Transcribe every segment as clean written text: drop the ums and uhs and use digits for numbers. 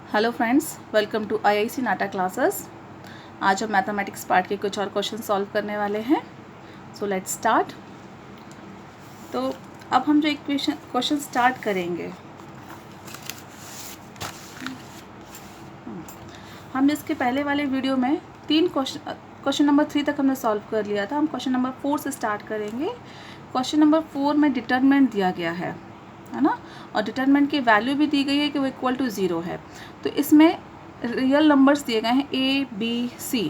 Hello friends, welcome to IIC NATA classes. आज हम mathematics part के कुछ और क्वेश्चन सॉल्व करने वाले हैं। So let's start. तो अब हम जो एक क्वेश्चन स्टार्ट करेंगे, हमने इसके पहले वाले वीडियो में क्वेश्चन नंबर 3 तक हमने सॉल्व कर लिया था। हम क्वेश्चन नंबर 4 से स्टार्ट करेंगे। क्वेश्चन नंबर 4 में डिटरमिनेंट दिया गया है ना, और डिटरमिनेंट की वैल्यू भी दी गई है कि वो इक्वल टू 0 है। तो इसमें रियल नंबर्स दिए गए हैं ए बी सी।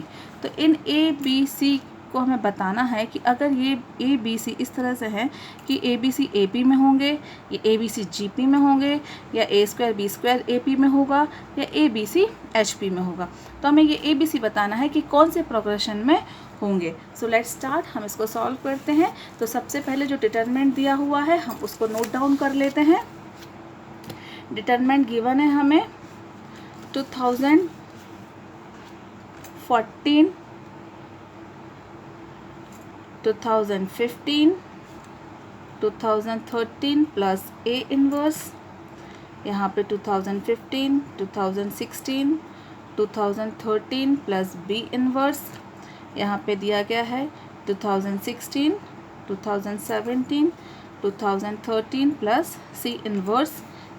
तो इन ए बी सी को हमें बताना है कि अगर ये ए बी सी इस तरह से हैं कि ए बी सी ए पी में होंगे, या A B C G P में होंगे, या A square B square A P में होगा, या A B C H P में होगा। तो हमें ये ए बी सी बताना है कि कौन से प्रोग्रेशन में होंगे। So let's start. हम इसको सॉल्व करते हैं। तो सबसे पहले जो डिटरमिनेंट दिया हुआ है हम उसको नोट डाउन कर लेते हैं। डिटरमिनेंट गिवन है हमें 2014, 2015, 2013 प्लस ए इनवर्स, यहाँ पे 2015, 2016, 2013 प्लस बी इनवर्स, यहाँ पे दिया गया है 2016, 2017, 2013 plus C inverse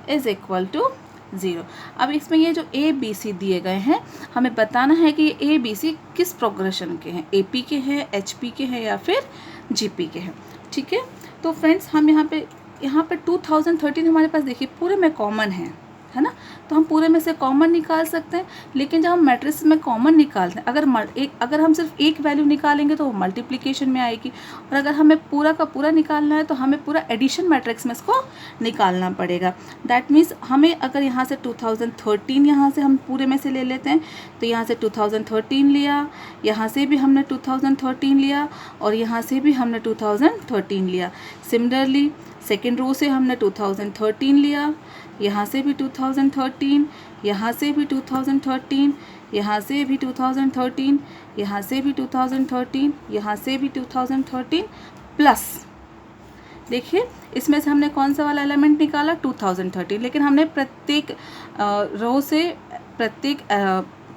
is equal to 0। अब इसमें ये जो ए बी सी दिए गए हैं हमें बताना है कि ये ए बी सी किस प्रोग्रेशन के हैं, ए पी के हैं, एच पी के हैं, या फिर जी पी के हैं। ठीक है, तो फ्रेंड्स हम यहाँ पे 2013 हमारे पास देखिए पूरे में कॉमन है ना, तो हम पूरे में से कॉमन निकाल सकते हैं। लेकिन जब हम मैट्रिक्स में कॉमन निकालते हैं, अगर हम सिर्फ एक वैल्यू निकालेंगे तो वो मल्टीप्लिकेशन में आएगी, और अगर हमें पूरा का पूरा निकालना है तो हमें पूरा एडिशन मैट्रिक्स में इसको निकालना पड़ेगा। दैट मीन्स हमें अगर यहाँ से 2013 यहाँ से हम पूरे में से ले लेते हैं, तो यहाँ से 2013 लिया, यहाँ से भी हमने 2013 लिया, और यहाँ से भी हमने 2013 लिया। सिमिलरली सेकेंड रो से हमने 2013 लिया, यहाँ से भी 2013, यहाँ से भी 2013, यहाँ से भी 2013, यहाँ से भी 2013, यहाँ से भी 2013 प्लस, देखिए इसमें से हमने कौन सा वाला एलिमेंट निकाला 2013, लेकिन हमने प्रत्येक रो से प्रत्येक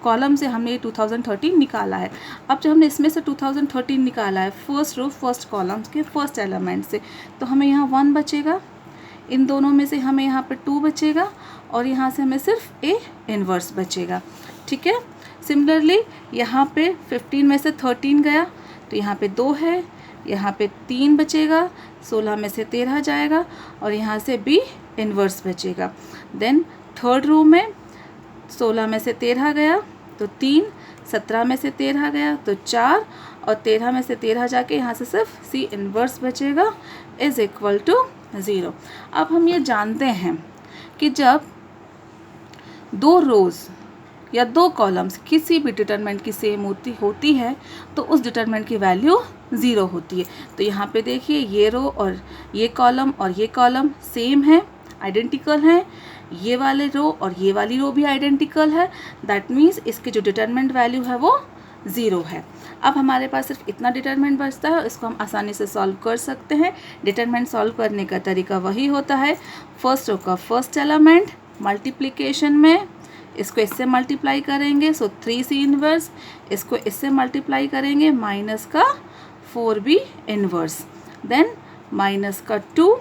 कॉलम से हमने 2013 निकाला है। अब जब हमने इसमें से 2013 निकाला है फर्स्ट रो फर्स्ट कॉलम के फर्स्ट एलिमेंट से, तो हमें यहाँ 1 बचेगा, इन दोनों में से हमें यहाँ पे 2 बचेगा, और यहाँ से हमें सिर्फ ए इनवर्स बचेगा। ठीक है, सिमिलरली यहाँ पे 15 में से 13 गया, तो यहाँ पे 2 है, यहाँ पे 3 बचेगा, 16 में से 13 जाएगा, और यहाँ से बी इनवर्स बचेगा। देन थर्ड रो में 16 में से 13 गया तो 3, 17 में से 13 गया तो 4, और 13 में से 13 जाके यहाँ से सिर्फ सी इनवर्स बचेगा इज इक्वल टू 0। अब हम ये जानते हैं कि जब 2 रोज़ या 2 कॉलम्स किसी भी डिटरमिनेंट की सेम होती है तो उस डिटरमिनेंट की वैल्यू 0 होती है। तो यहाँ पे देखिए ये रो और ये कॉलम सेम है, आइडेंटिकल हैं, ये वाले रो और ये वाली रो भी आइडेंटिकल है। दैट मीन्स इसके जो डिटरमिनेंट वैल्यू है वो 0 है। अब हमारे पास सिर्फ इतना डिटरमिनेंट बचता है, इसको हम आसानी से सॉल्व कर सकते हैं। डिटरमिनेंट सॉल्व करने का तरीका वही होता है, फर्स्ट रो का फर्स्ट एलिमेंट मल्टीप्लिकेशन में इसको इससे मल्टीप्लाई करेंगे, सो 3 सी इनवर्स, इसको इससे मल्टीप्लाई करेंगे माइनस का 4b इनवर्स, देन माइनस का 2।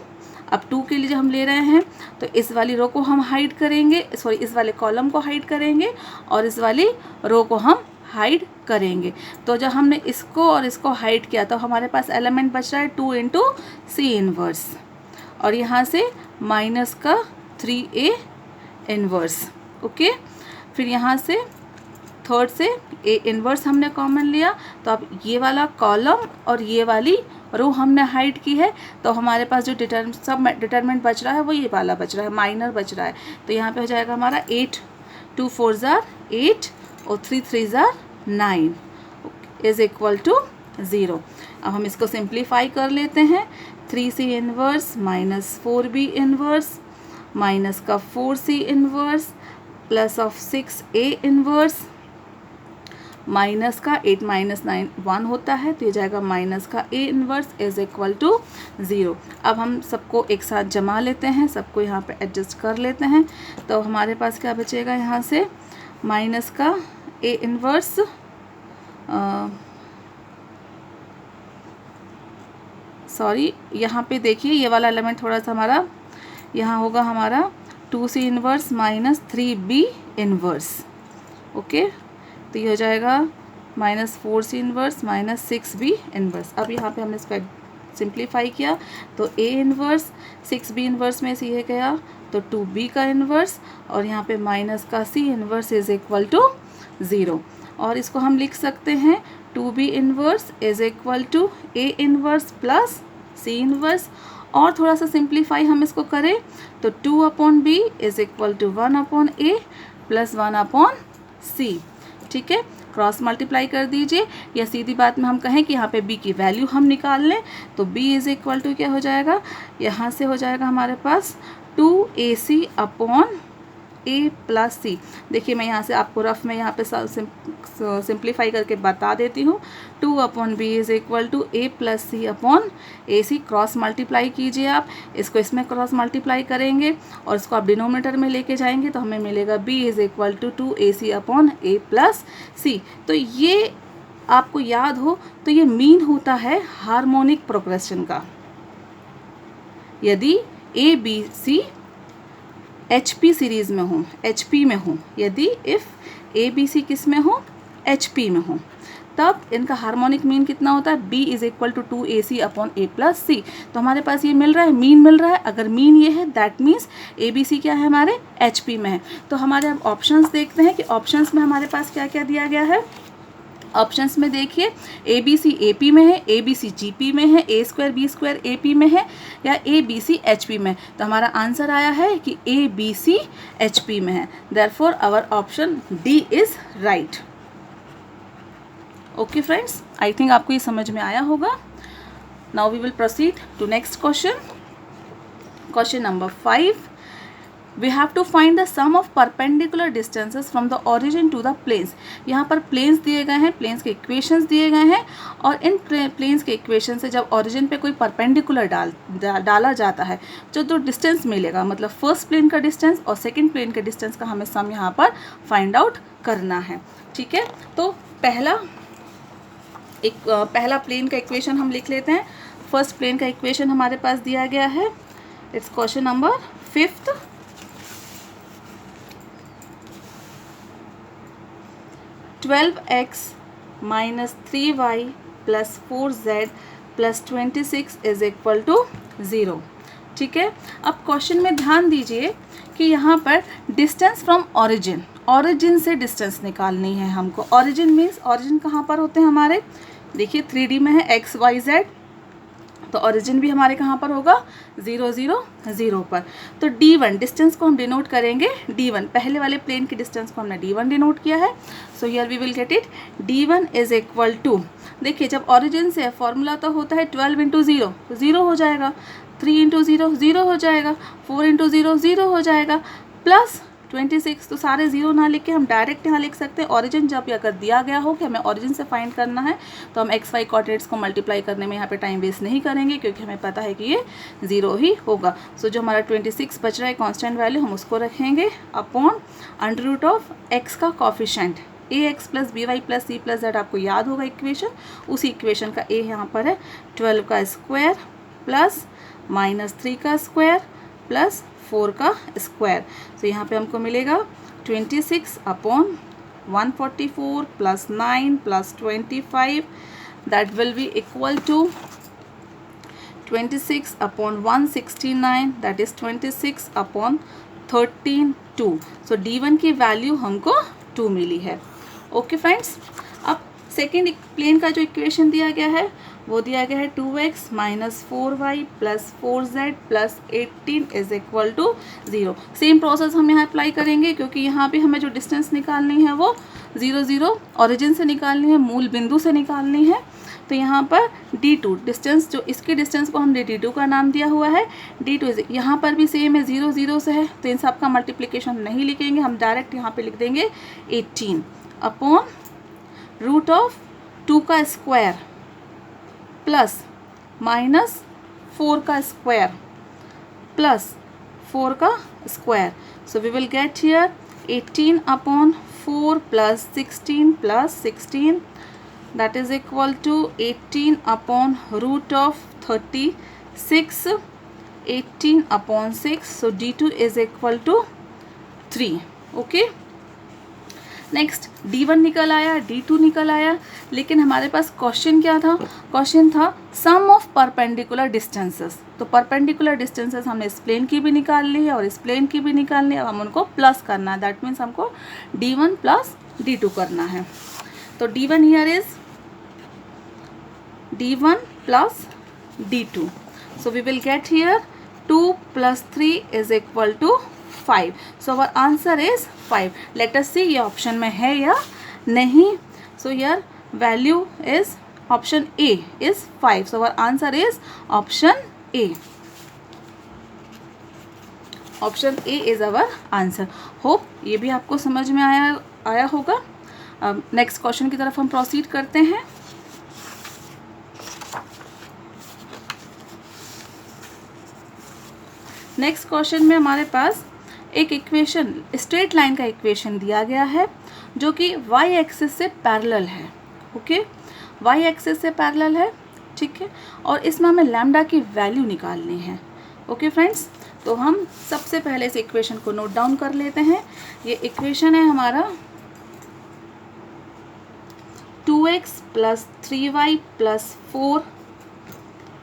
अब 2 के लिए जो हम ले रहे हैं तो इस वाली रो को हम हाइड करेंगे, सॉरी इस वाले कॉलम को हाइड करेंगे, और इस वाली रो को हम हाइड करेंगे। तो जब हमने इसको और इसको हाइड किया तो हमारे पास एलिमेंट बच रहा है 2 इंटू सी इनवर्स, और यहाँ से माइनस का 3a इनवर्स। ओके, फिर यहाँ से थर्ड से ए इनवर्स हमने कॉमन लिया, तो अब ये वाला कॉलम और ये वाली रो हमने हाइड की है, तो हमारे पास जो डिटरमिनेंट बच रहा है वो ये वाला बच रहा है, माइनर बच रहा है। तो यहाँ पे हो जाएगा हमारा 8, 2 4 ज़ार 8 और 3 3 ज़ार 9 इज इक्वल टू 0। अब हम इसको सिंप्लीफाई कर लेते हैं। 3c inverse minus 4b inverse minus का 4c inverse plus of 6a inverse minus का 8 माइनस 9 1 होता है, तो ये जाएगा माइनस का A inverse is equal to 0। अब हम सबको एक साथ जमा लेते हैं, सबको यहाँ पे एडजस्ट कर लेते हैं, तो हमारे पास क्या बचेगा यहाँ से, माइनस का A इन्वर्स सॉरी यहाँ पे देखिए ये वाला एलिमेंट थोड़ा सा हमारा यहाँ होगा हमारा 2C inverse minus 3B inverse. Okay, तो ये हो जाएगा minus 4C inverse minus 6B inverse. अब यहाँ पे हमने इसको सिंप्लीफाई किया तो A इन्वर्स 6B इन्वर्स में से ये गया तो 2B का इन्वर्स, और यहाँ पे माइनस का C inverse is equal to 0। और इसको हम लिख सकते हैं 2B inverse is equal to A inverse plus C inverse, और थोड़ा सा सिंप्लीफाई हम इसको करें तो 2/B is equal to 1/A plus 1/C। ठीक है, क्रॉस मल्टीप्लाई कर दीजिए, या सीधी बात में हम कहें कि यहाँ पे B की वैल्यू हम निकाल लें तो B इज इक्वल टू क्या हो जाएगा, यहाँ से हो जाएगा हमारे पास 2AC upon A plus C। देखिए मैं यहाँ से आपको रफ में यहाँ पे सिंप्लीफाई करके बता देती हूँ। 2/B is equal to A plus C upon AC। Cross multiply कीजिए, आप इसको इसमें क्रॉस मल्टीप्लाई करेंगे और इसको आप डिनोमिनेटर में लेके जाएंगे तो हमें मिलेगा B is equal to 2AC upon A plus C। तो ये आपको याद हो तो ये मीन होता है हार्मोनिक प्रोग्रेशन का। यदि ABC HP सीरीज़ में हो, HP में हो, यदि इफ़ ABC किस में हो, HP में हो, तब इनका हार्मोनिक मीन कितना होता है, B is equal to 2AC upon A plus C। तो हमारे पास ये मिल रहा है, मीन मिल रहा है। अगर मीन ये है दैट मीन्स ABC क्या है, हमारे HP में है। तो हमारे अब ऑप्शंस देखते हैं कि ऑप्शंस में हमारे पास क्या क्या दिया गया है। ऑप्शंस में देखिए ABC AP में है, ABC GP में है, A² B² AP में है, या ABC HP में। तो हमारा आंसर आया है कि ABC HP में है। Therefore our option D is right. Okay friends, I think आपको ये समझ में आया होगा। Now we will proceed to next question. Question number 5, we have to find the sum of perpendicular distances from the origin to the planes। यहाँ पर planes दिए गए हैं, प्लेन्स के इक्वेशंस दिए गए हैं, और इन प्लेन्स के इक्वेशन से जब ओरिजिन पे कोई परपेंडिकुलर डाला जाता है जो तो डिस्टेंस मिलेगा, मतलब फर्स्ट प्लेन का डिस्टेंस और सेकंड प्लेन के डिस्टेंस का हमें सम यहाँ पर फाइंड आउट करना है। ठीक है, तो पहला प्लेन का इक्वेशन हम लिख लेते हैं। फर्स्ट प्लेन का इक्वेशन हमारे पास दिया गया है, it's question number 5। 12x minus 3y plus 4z plus 26 is equal to 0। ठीक है, अब क्वेश्चन में ध्यान दीजिए कि यहाँ पर डिस्टेंस फ्रॉम ऑरिजिन, ऑरिजिन से डिस्टेंस निकालनी है हमको। ऑरिजिन मीन्स ऑरिजिन कहाँ पर होते हैं हमारे, देखिए 3D में है x y z, तो ऑरिजिन भी हमारे कहाँ पर होगा 0 0 0 पर। तो D1 डिस्टेंस को हम डिनोट करेंगे D1, पहले वाले प्लेन की डिस्टेंस को हमने D1 डिनोट किया है। So here we will get it D1 is equal to, देखिए जब ऑरिजिन से फॉर्मूला तो होता है 12 इंटू 0 तो 0 हो जाएगा, 3 इंटू 0 0 हो जाएगा, 4 इंटू 0 0 हो जाएगा, प्लस 26। तो सारे जीरो ना लिख के हम डायरेक्ट यहाँ लिख सकते हैं ऑरिजिन। जब अगर दिया गया हो कि हमें ऑरिजिन से फाइंड करना है तो हम एक्स वाई कोऑर्डिनेट्स को मल्टीप्लाई करने में यहाँ पे टाइम वेस्ट नहीं करेंगे, क्योंकि हमें पता है कि ये 0 ही होगा। सो जो हमारा 26 बच रहा है कांस्टेंट वैल्यू, हम उसको रखेंगे upon under root of X का coefficient ax plus B Y plus C plus Z, आपको याद होगा इक्वेशन, उसी इक्वेशन का a यहाँ पर है 12 का स्क्वायर प्लस माइनस 3 का स्क्वायर प्लस 4 का स्क्वायर। तो यहाँ पे हमको मिलेगा 26 upon 144 plus 9 plus 25, that will be equal to 26 upon 169, that is 26 upon 13 2। So D1 की वैल्यू हमको 2 मिली है। ओके फ्रेंड्स, अब सेकेंड प्लेन का जो इक्वेशन दिया गया है वो दिया गया है 2x minus 4y plus 4z plus 18 is equal to 0। Same process हम यहाँ अप्लाई करेंगे, क्योंकि यहाँ पे हमें जो डिस्टेंस निकालनी है वो 0 0 ऑरिजिन से निकालनी है, मूल बिंदु से निकालनी है। तो यहाँ पर D2 डिस्टेंस, जो इसके डिस्टेंस को हमने D2 का नाम दिया हुआ है, D2 यहाँ पर भी सेम है, 0 0 से है, तो इन सब का मल्टीप्लिकेशन नहीं लिखेंगे, हम डायरेक्ट यहाँ पे लिख देंगे 18 अपॉन रूट ऑफ 2 का स्क्वायर प्लस माइनस 4 का स्क्वायर प्लस 4 का square. So we will get here 18 upon 4 plus 16 that is equal to 18 upon root of 36, 18 upon 6. So D2 is equal to 3. Okay. Next D1 निकल आया, D2 निकल आया, लेकिन हमारे पास question क्या था? क्वेश्चन था सम ऑफ परपेंडिकुलर डिस्टेंसेस. तो परपेंडिकुलर डिस्टेंसेस हमने इस प्लेन की भी निकाल ली है और इस प्लेन की भी निकाल ली है. अब हम उनको प्लस करना है. दैट मीन्स हमको D1 प्लस D2 करना है. तो D1 here is D1 plus D2. So we will get here 2 plus 3 is equal to 5. So our answer is 5. Let us see ये ऑप्शन में है या नहीं. So here value is option A is 5. So our answer is option A. Option A is our answer. Hope ये भी आपको समझ में आया होगा. अब नेक्स्ट क्वेश्चन की तरफ हम प्रोसीड करते हैं. नेक्स्ट क्वेश्चन में हमारे पास एक इक्वेशन, स्ट्रेट लाइन का इक्वेशन दिया गया है जो कि y एक्सिस से पैरेलल है. ओके, y एक्सिस से पैरेलल है. ठीक है, और इसमें हमें लैम्डा की वैल्यू निकालनी है. ओके फ्रेंड्स, तो हम सबसे पहले इस इक्वेशन को नोट डाउन कर लेते हैं. ये इक्वेशन है हमारा 2x plus 3y plus 4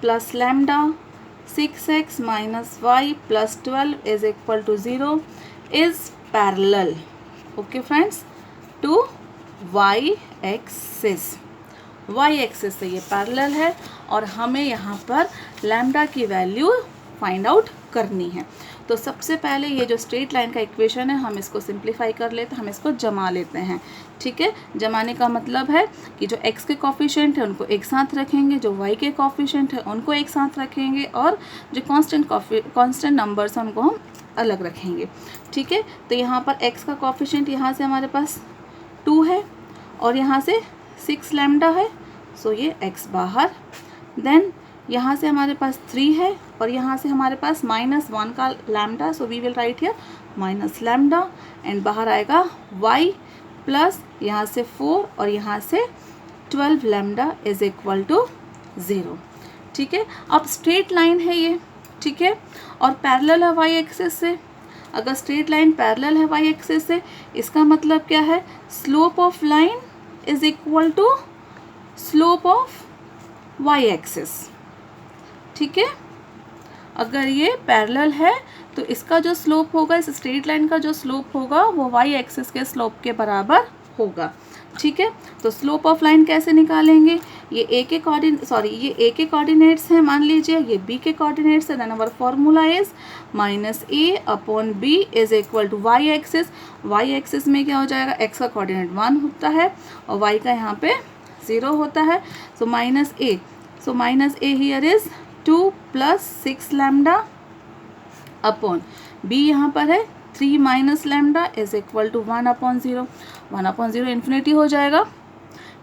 plus lambda 6x minus y plus 12 is equal to 0 is parallel. Okay friends, to y axis. y axis से ये पैरेलल है और हमें यहाँ पर लैम्डा की वैल्यू फाइंड आउट करनी है. तो सबसे पहले ये जो स्ट्रेट लाइन का इक्वेशन है हम इसको सिंप्लीफाई कर लेते हैं, हम इसको जमा लेते हैं. ठीक है, जमाने का मतलब है कि जो x के कॉफिशिएंट है उनको एक साथ रखेंगे, जो y के कॉफिशिएंट है उनको एक साथ रखेंगे और जो कांस्टेंट नंबर्स हैं उनको हम अलग रखेंगे. ठीक है, तो यहाँ पर x का कॉफिशिएंट यहाँ से हमारे पास 2 है और यहाँ से 6 लैम्डा है. सो ये x बाहर. देन यहाँ से हमारे पास 3 है और यहाँ से हमारे पास -1 का lambda. So we will write here minus lambda and बाहर आएगा y प्लस यहाँ से 4 और यहाँ से 12 लैम्डा इज इक्वल टू 0. ठीक है, अब स्ट्रेट लाइन है ये. ठीक है, और पैरेलल है y एक्सिस से. अगर स्ट्रेट लाइन पैरेलल है y एक्सिस से, इसका मतलब क्या है? Slope of line is equal to slope of y axis. ठीक है, अगर ये पैरेलल है तो इसका जो स्लोप होगा, इस स्ट्रेट लाइन का जो स्लोप होगा वो y एक्सिस के स्लोप के बराबर होगा. ठीक है, तो स्लोप ऑफ लाइन कैसे निकालेंगे? ये a के कोऑर्डिनेट्स हैं मान लीजिए, ये b के कोऑर्डिनेट्स है. Then our formula is -a upon b is equal to y axis. y axis में क्या हो जाएगा? x का कोऑर्डिनेट 1 होता है और y का यहाँ पे 0 होता है. So -a, so -a here is 2 plus 6 lambda upon b यहाँ पर है 3 minus lambda is equal to 1 upon 0. 1 upon 0 infinity हो जाएगा,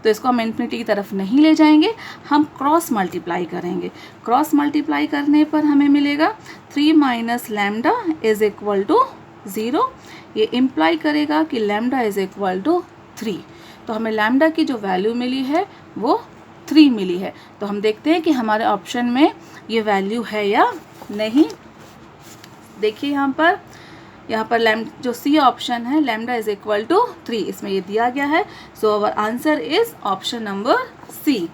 तो इसको हम इन्फिनिटी की तरफ नहीं ले जाएंगे, हम क्रॉस मल्टीप्लाई करेंगे. क्रॉस मल्टीप्लाई करने पर हमें मिलेगा 3 minus lambda is equal to 0. ये इम्प्लाई करेगा कि लैम्डा इज इक्वल टू 3. तो हमें लैम्डा की जो वैल्यू मिली है वो 3 मिली है. तो हम देखते हैं कि हमारे ऑप्शन में ये वैल्यू है या नहीं. देखिए यहाँ पर जो सी ऑप्शन है लैम्डा इज इक्वल टू 3, इसमें ये दिया गया है. So our answer is option number C.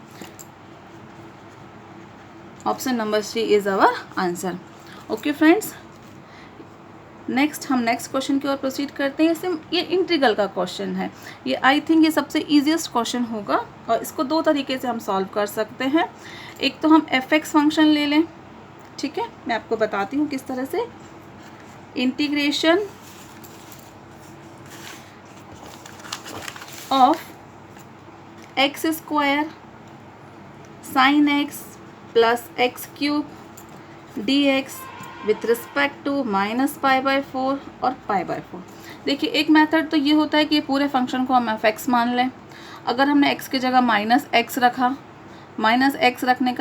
Option number C is our answer. Okay friends, हम नेक्स्ट क्वेश्चन की ओर प्रोसीड करते हैं. ये इंटीग्रल का क्वेश्चन है. ये आई थिंक ये सबसे ईजीएस्ट क्वेश्चन होगा और इसको 2 तरीके से हम सॉल्व कर सकते हैं. एक तो हम fx फंक्शन ले लें. ठीक है, मैं आपको बताती हूँ किस तरह से. Integration of x square sine x plus X cube dx with respect to -π/4 और π/4. देखिए, एक मेथड तो ये होता है कि पूरे फंक्शन को हम fx मान लें. अगर हमने एक्स की जगह माइनस एक्स रखा, माइनस एक्स रखने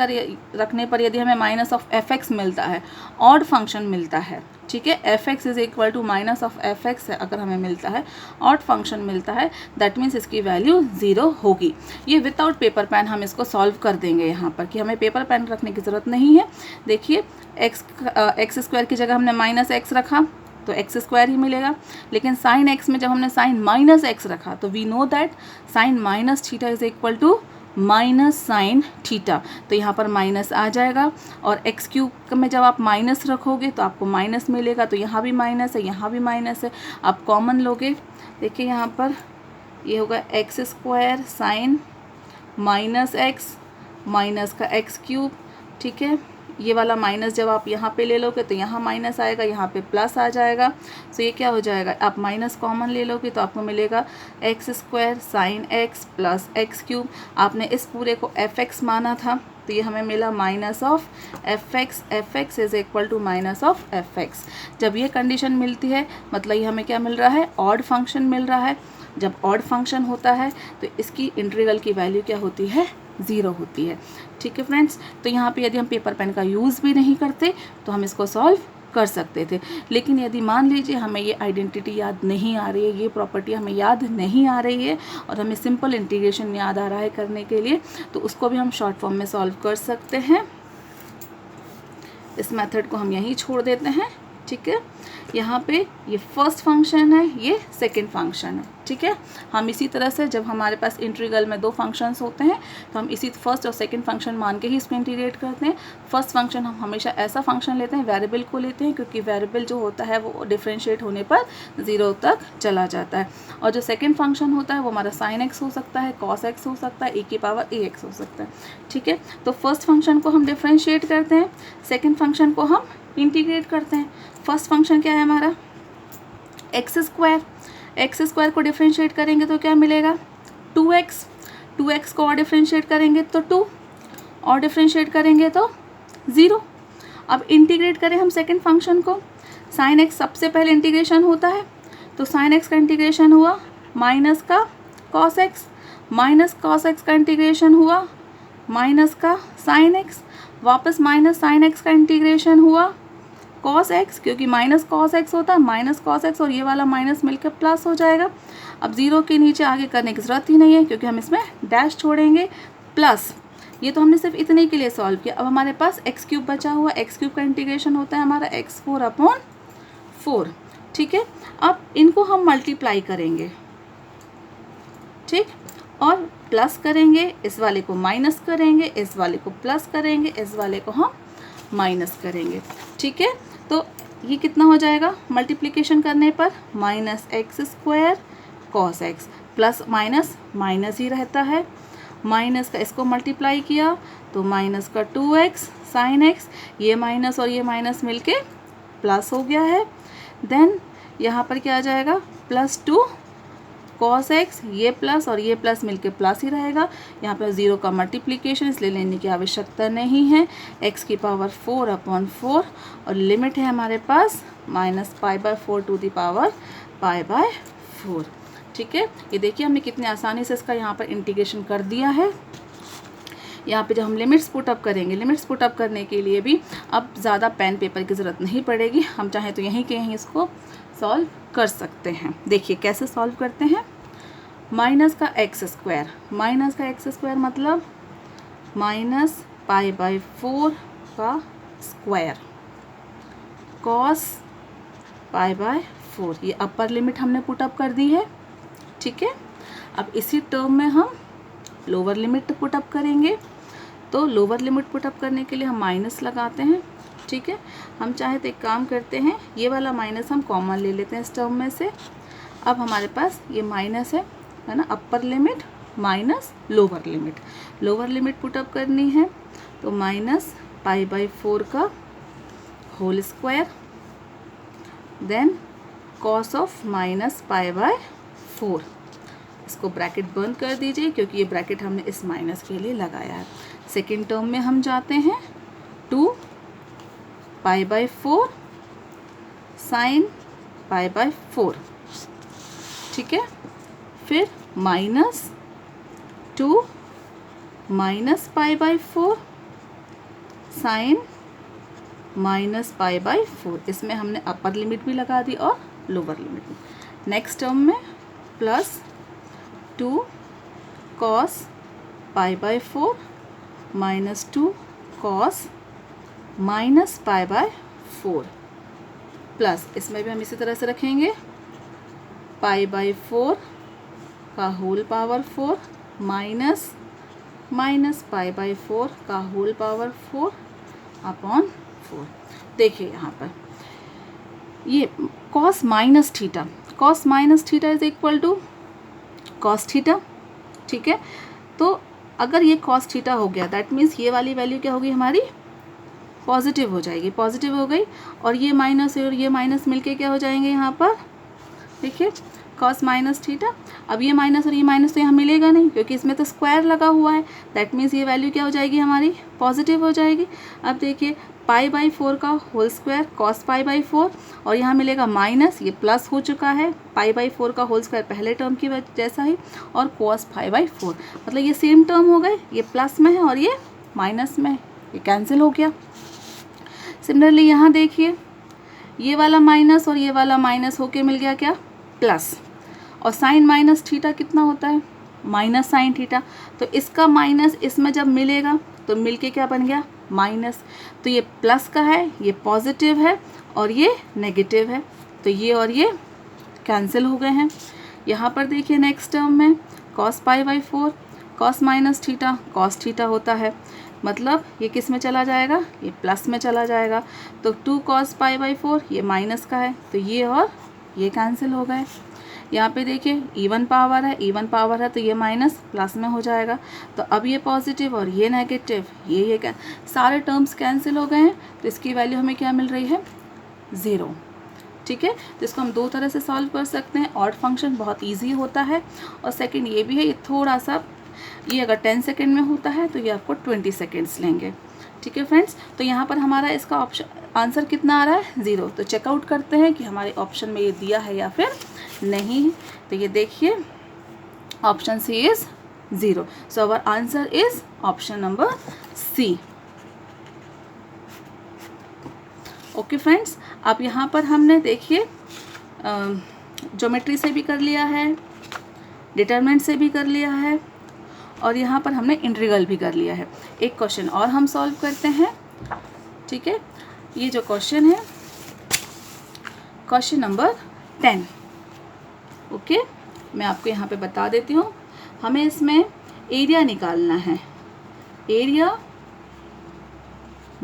पर यदि हमें माइनस ऑफ एफ एक्स मिलता है, ऑड फंक्शन मिलता है, ठीक है, f x is equal to minus of f x अगर हमें मिलता है, ऑड फंक्शन मिलता है, दैट मीन्स इसकी वैल्यू 0 होगी। ये विदाउट पेपर पेन हम इसको सॉल्व कर देंगे यहाँ पर, कि हमें पेपर पेन रखने की ज़रूरत नहीं है। देखिए एक्स स्क्वायर की जगह हमने माइनस एक्स रखा तो एक्स स्क्वायर ही मिलेगा, लेकिन साइन एक्स में जब हमने साइन माइनस एक्स रखा तो we know that sine minus theta is equal to minus sine theta, तो यहाँ पर माइनस आ जाएगा। और एक्स क्यूब में जब आप माइनस रखोगे तो आपको माइनस मिलेगा, तो यहाँ भी माइनस है, यहाँ भी माइनस है, आप कॉमन लोगे। देखिए यहाँ पर ये होगा x square sine minus x minus का एक्स क्यूब, ठीक है। ये वाला माइनस जब आप यहाँ पे ले लोगे तो यहाँ माइनस आएगा, यहाँ पे प्लस आ जाएगा, तो ये क्या हो जाएगा, आप माइनस कॉमन ले लोगे तो आपको मिलेगा x square sine x plus X cube. आपने इस पूरे को एफ एक्स माना था तो ये हमें मिला minus of f x is equal to minus of f x. जब ये कंडीशन मिलती है मतलब ये हमें क्या मिल रहा है, ऑड फंक्शन मिल रहा है। जब ऑड फंक्शन होता है तो इसकी इंटीग्रल की वैल्यू क्या होती है, 0 होती है, ठीक है फ्रेंड्स। तो यहाँ पे यदि हम पेपर पेन का यूज़ भी नहीं करते तो हम इसको सॉल्व कर सकते थे, लेकिन यदि मान लीजिए हमें ये आइडेंटिटी याद नहीं आ रही है, ये प्रॉपर्टी हमें याद नहीं आ रही है और हमें सिंपल इंटीग्रेशन याद आ रहा है करने के लिए, तो उसको भी हम शॉर्ट फॉर्म में सॉल्व कर सकते हैं। इस मेथड को हम यहीं छोड़ देते हैं, ठीक है। यहाँ पे ये फर्स्ट फंक्शन है, ये सेकंड फंक्शन है, ठीक है। हम इसी तरह से जब हमारे पास इंटीग्रल में 2 फंक्शंस होते हैं तो हम इसी फर्स्ट और सेकंड फंक्शन मान के ही इसको इंटीग्रेट करते हैं। फर्स्ट फंक्शन हम हमेशा ऐसा फंक्शन लेते हैं, वेरिएबल को लेते हैं, क्योंकि वेरिएबल जो होता है वो डिफ्रेंशिएट होने पर 0 तक चला जाता है। और जो सेकेंड फंक्शन होता है वो हमारा साइन एक्स हो सकता है, कॉस एक्स हो सकता है, e की पावर ए एक्स हो सकता है, ठीक है। तो फर्स्ट फंक्शन को हम डिफ्रेंशिएट करते हैं, सेकेंड फंक्शन को हम इंटीग्रेट करते हैं। फर्स्ट फंक्शन क्या है हमारा, एक्स स्क्वायर को डिफ्रेंशिएट करेंगे तो क्या मिलेगा, 2x को और डिफ्रेंशिएट करेंगे तो 2 और डिफ्रेंशिएट करेंगे तो 0। अब इंटीग्रेट करें हम सेकंड फंक्शन को, साइन एक्स सबसे पहले इंटीग्रेशन होता है, तो साइन एक्स का इंटीग्रेशन हुआ माइनस का cos x, minus cos x का इंटीग्रेशन हुआ माइनस का साइन एक्स, वापस माइनस साइन एक्स का इंटीग्रेशन हुआ कॉस एक्स, क्योंकि माइनस कॉस एक्स होता है, माइनस कॉस एक्स और ये वाला माइनस मिलकर प्लस हो जाएगा। अब 0 के नीचे आगे करने की ज़रूरत ही नहीं है क्योंकि हम इसमें डैश छोड़ेंगे, प्लस ये तो हमने सिर्फ इतने के लिए सॉल्व किया। अब हमारे पास एक्स क्यूब बचा हुआ, एक्स क्यूब का इंटीग्रेशन होता है हमारा x4/4, ठीक है। अब इनको हम मल्टीप्लाई करेंगे, ठीक, और प्लस करेंगे, इस वाले को माइनस करेंगे, इस वाले को प्लस करेंगे, इस वाले को हम माइनस करेंगे, ठीक है। तो ये कितना हो जाएगा मल्टीप्लिकेशन करने पर, minus X square cos X, plus minus minus ही रहता है, माइनस का इसको मल्टीप्लाई किया तो माइनस का 2x साइन एक्स, ये माइनस और ये माइनस मिलके प्लस हो गया है। देन यहाँ पर क्या आ जाएगा, +2 कॉस एक्स, ये प्लस और ये प्लस मिलके प्लस ही रहेगा। यहाँ पर 0 का मल्टीप्लिकेशन इसलिए लेने की आवश्यकता नहीं है, x की पावर 4/4 और लिमिट है हमारे पास -π/4 टू द पावर π/4, ठीक है। ये देखिए हमने कितनी आसानी से इसका यहाँ पर इंटीग्रेशन कर दिया है। यहाँ पे जब हम लिमिट्स पुटअप करेंगे, लिमिट्स पुटअप करने के लिए भी अब ज़्यादा पेन पेपर की ज़रूरत नहीं पड़ेगी, हम चाहें तो यहीं के यहीं इसको सॉल्व कर सकते हैं। देखिए कैसे सॉल्व करते हैं, माइनस का एक्स स्क्वायर मतलब -π/4 का स्क्वायर कॉस π/4, ये अपर लिमिट हमने पुटअप कर दी है, ठीक है। अब इसी टर्म में हम लोअर लिमिट पुटअप करेंगे, तो लोअर लिमिट पुटअप करने के लिए हम माइनस लगाते हैं, ठीक है। हम चाहे तो एक काम करते हैं, ये वाला माइनस हम कॉमन ले लेते हैं इस टर्म में से। अब हमारे पास ये माइनस है ना, upper limit minus lower limit put up करनी है, तो -π/4 का whole square, then cos of -π/4, इसको ब्रैकेट बंद कर दीजिए क्योंकि ये ब्रैकेट हमने इस माइनस के लिए लगाया है। सेकेंड टर्म में हम जाते हैं 2π/4 साइन π/4, ठीक है। फिर minus 2 minus pi by 4 sine minus pi by 4। इसमें हमने अपर लिमिट भी लगा दी और लोअर लिमिट भी। नेक्स्ट टर्म में plus 2 cos pi by 4 minus 2 cos minus pi by 4 plus, इसमें भी हम इसी तरह से रखेंगे पाई बाई 4 का whole power 4 minus minus pi by 4 का होल पावर 4 अपॉन 4। देखिए यहाँ पर ये cos minus theta is equal to cos theta. ठीक है, तो अगर ये कॉस थीटा हो गया दैट मीन्स ये वाली वैल्यू क्या होगी हमारी, पॉजिटिव हो जाएगी। पॉजिटिव हो गई और ये माइनस और ये माइनस मिलके क्या हो जाएंगे यहाँ पर, देखिए कॉस माइनस थीटा। अब ये माइनस और ये माइनस तो यहाँ मिलेगा नहीं क्योंकि इसमें तो स्क्वायर लगा हुआ है, दैट मीन्स ये वैल्यू क्या हो जाएगी हमारी, पॉजिटिव हो जाएगी। अब देखिए पाई बाई 4 का whole square cos pi by 4 और यहाँ मिलेगा माइनस, ये प्लस हो चुका है, पाई बाई 4 का होल स्क्वायर पहले टर्म की जैसा ही, और कॉस पाई बाई 4 मतलब ये सेम टर्म हो गए, ये प्लस में है और ये माइनस में है, ये कैंसिल हो गया। सिमिलरली यहाँ देखिए ये वाला माइनस और ये वाला माइनस होके मिल गया क्या, प्लस, और साइन माइनस थीटा कितना होता है, माइनस साइन थीटा, तो इसका माइनस इसमें जब मिलेगा तो मिलके क्या बन गया, माइनस। तो ये प्लस का है, ये पॉजिटिव है और ये नेगेटिव है, तो ये और ये कैंसिल हो गए हैं। यहाँ पर देखिए नेक्स्ट टर्म में cos pi by 4 cos minus theta cos theta होता है, मतलब ये किस में चला जाएगा, ये प्लस में चला जाएगा। तो 2 कॉस पाई बाई 4 ये माइनस का है, तो ये और ये कैंसिल हो गए। यहाँ पे देखिए इवन पावर है तो ये माइनस प्लस में हो जाएगा, तो अब ये पॉजिटिव और ये नेगेटिव, ये सारे टर्म्स कैंसिल हो गए हैं, तो इसकी वैल्यू हमें क्या मिल रही है, 0। ठीक है, तो इसको हम दो तरह से सॉल्व कर सकते हैं। ऑड फंक्शन बहुत ईजी होता है, और सेकेंड ये भी है, ये थोड़ा सा, ये अगर 10 सेकेंड में होता है तो ये आपको 20 सेकेंड्स लेंगे। ठीक है फ्रेंड्स, तो यहाँ पर हमारा इसका ऑप्शन आंसर कितना आ रहा है, 0। तो चेकआउट करते हैं कि हमारे ऑप्शन में ये दिया है या फिर नहीं। तो ये देखिए option C is 0, so our answer is option number C. Okay friends, अब यहाँ पर हमने देखिए ज्योमेट्री से भी कर लिया है, डिटरमिनेंट से भी कर लिया है, और यहाँ पर हमने इंटीग्रल भी कर लिया है। एक क्वेश्चन और हम सॉल्व करते हैं। ठीक है, ये जो क्वेश्चन है क्वेश्चन नंबर 10। ओके, मैं आपको यहाँ पे बता देती हूँ, हमें इसमें एरिया निकालना है। Area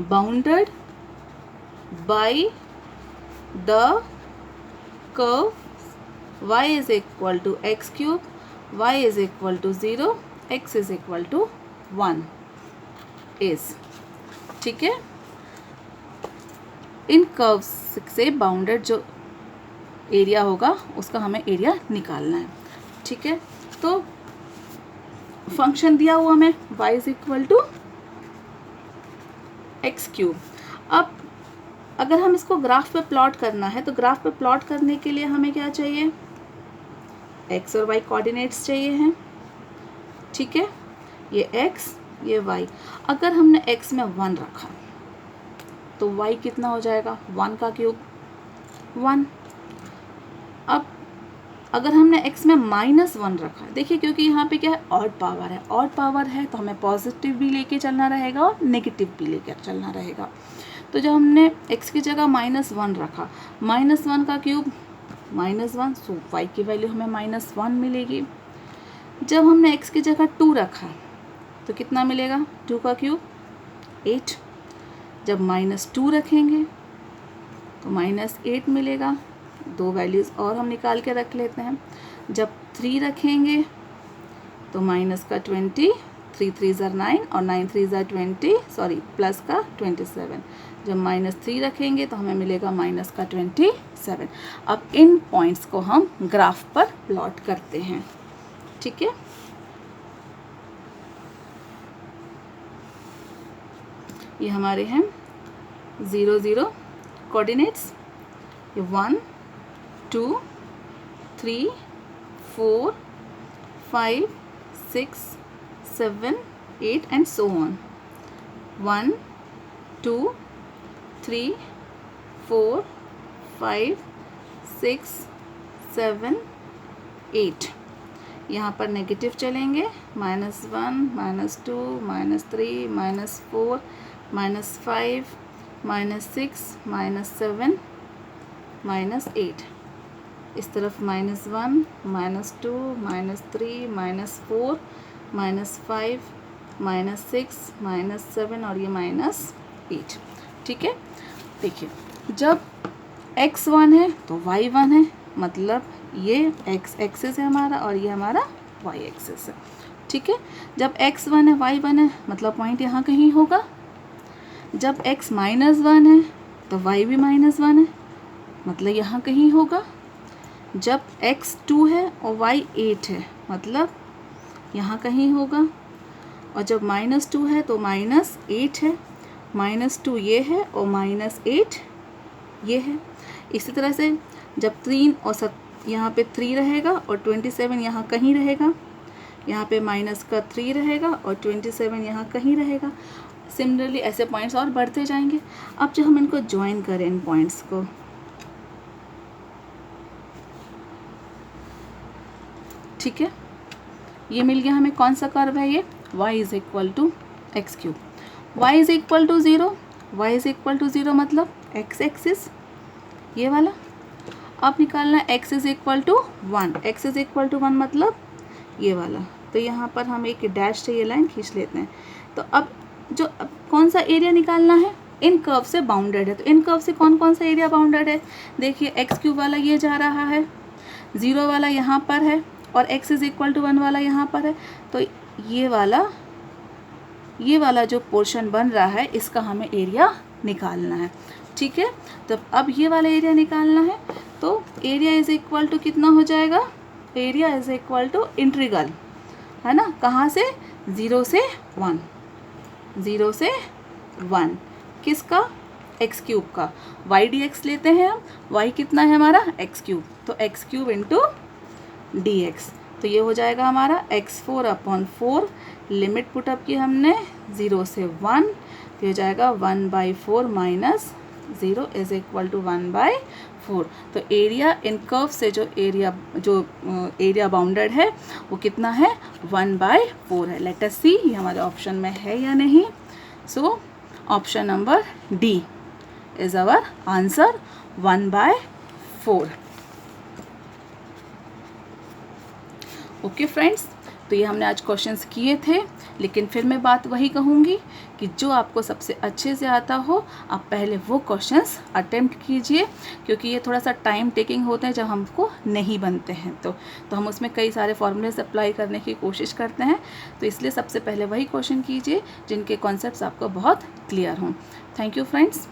bounded by the curve y is equal to x cube, y is equal to 0, x is equal to 1 is. ठीक है, इन कर्व से बाउंडेड जो एरिया होगा उसका हमें एरिया निकालना है। ठीक है, तो फंक्शन दिया हुआ हमें y is equal to x cube. अब अगर हम इसको ग्राफ पे प्लॉट करना है तो ग्राफ पे प्लॉट करने के लिए हमें क्या चाहिए, x और y कोऑर्डिनेट्स चाहिए हैं। ठीक है, ये x ये y, अगर हमने x में 1 रखा तो y कितना हो जाएगा, 1 का क्यूब 1। अब अगर हमने x में -1 रखा, देखिए क्योंकि यहाँ पे क्या है, ऑड पावर है तो हमें पॉजिटिव भी लेके चलना रहेगा और नेगेटिव भी लेके चलना रहेगा। तो जब हमने x की जगह -1 रखा, -1 का क्यूब -1, सो y की वैल्यू हमें -1 मिलेगी। जब हमने x की जगह 2 रखा तो कितना मिलेगा, 2 का क्यूब 8। जब -2 रखेंगे तो -8 मिलेगा। दो वैल्यूज़ और हम निकाल के रख लेते हैं। जब 3 रखेंगे तो माइनस का 20, 3 3 9 और 9 3 20, प्लस का 27। जब -3 रखेंगे तो हमें मिलेगा माइनस का 27। अब इन पॉइंट्स को हम ग्राफ पर प्लॉट करते हैं। ठीक है, ये हमारे हैं 0 0 कोऑर्डिनेट्स, ये 1 2 3 4 5 6 7, 8 and so on. 1, 2, 3, 4, 5, 6, 7, 8. यहाँ पर नेगेटिव चलेंगे, -1, -2, -3, -4, -5, -6, -7, -8. इस तरफ -1, -2, -3, -4, -5, -6, -7 और ये -8. ठीक है, देखिए जब x 1 है तो y 1 है, मतलब ये x एक्सिस है हमारा और ये हमारा y एक्सिस है. ठीक है, जब x 1 है y 1 है, मतलब पॉइंट यहाँ कहीं होगा. जब x -1 है तो y भी -1 है, मतलब यहाँ कहीं होगा. जब x 2 है और y 8 है, मतलब यहाँ कहीं होगा. और जब -2 है तो -8 है, -2 ये है और -8 ये है. इसी तरह से जब 3 और यहाँ पे 3 रहेगा और 27 यहाँ कहीं रहेगा, यहाँ पे -3 रहेगा और 27 यहाँ कहीं रहेगा. सिमिलरली ऐसे पॉइंट्स और बढ़ते जाएंगे. अब जब हम इनको ज्वाइन करें इन पॉइंट्स को, ठीक है, ये मिल गया हमें. कौन सा कर्व है ये? y is equal to x3. y is equal to 0. y is equal to 0 मतलब x एक्सिस ये वाला. अब निकालना x is equal to 1. x is equal to 1 मतलब ये वाला. तो यहाँ पर हम एक डैश से ये लाइन खींच लेते हैं. तो अब कौन सा एरिया निकालना है? इन कर्व से बाउंडेड है. तो इन कर्व से कौन कौन सा एरिया बाउंडेड है? देखिए x³ वाला ये जा रहा है, 0 वाला यहाँ पर है और x इज इक्वल टू 1 वाला यहाँ पर है. तो ये वाला जो पोर्शन बन रहा है इसका हमें एरिया निकालना है. ठीक है, तो अब ये वाला एरिया निकालना है. तो एरिया इज इक्वल टू कितना हो जाएगा? Area is equal to integral, है ना, कहाँ से? 0 से 1. 0 से 1 किसका? x³ का. y dx लेते हैं हम. y कितना है हमारा? x³. तो x³ इंटू dx. तो ये हो जाएगा हमारा x4/4. लिमिट पुटअप की हमने 0 से 1. तो ये हो जाएगा 1/4 माइनस 0 इज इक्वल टू 1/4. तो एरिया इन कर्व से जो एरिया बाउंडेड है वो कितना है? 1/4 है. लेट अस सी ये हमारे ऑप्शन में है या नहीं. So option number D is our answer, 1/4. Okay friends, तो ये हमने आज क्वेश्चंस किए थे. लेकिन फिर मैं बात वही कहूँगी कि जो आपको सबसे अच्छे से आता हो आप पहले वो क्वेश्चंस अटेम्प्ट कीजिए, क्योंकि ये थोड़ा सा टाइम टेकिंग होते हैं जब हमको नहीं बनते हैं तो हम उसमें कई सारे फॉर्मूलेस अप्लाई करने की कोशिश करते हैं. तो इसलिए सबसे पहले वही क्वेश्चन कीजिए जिनके कॉन्सेप्ट्स आपको बहुत क्लियर हों. Thank you friends.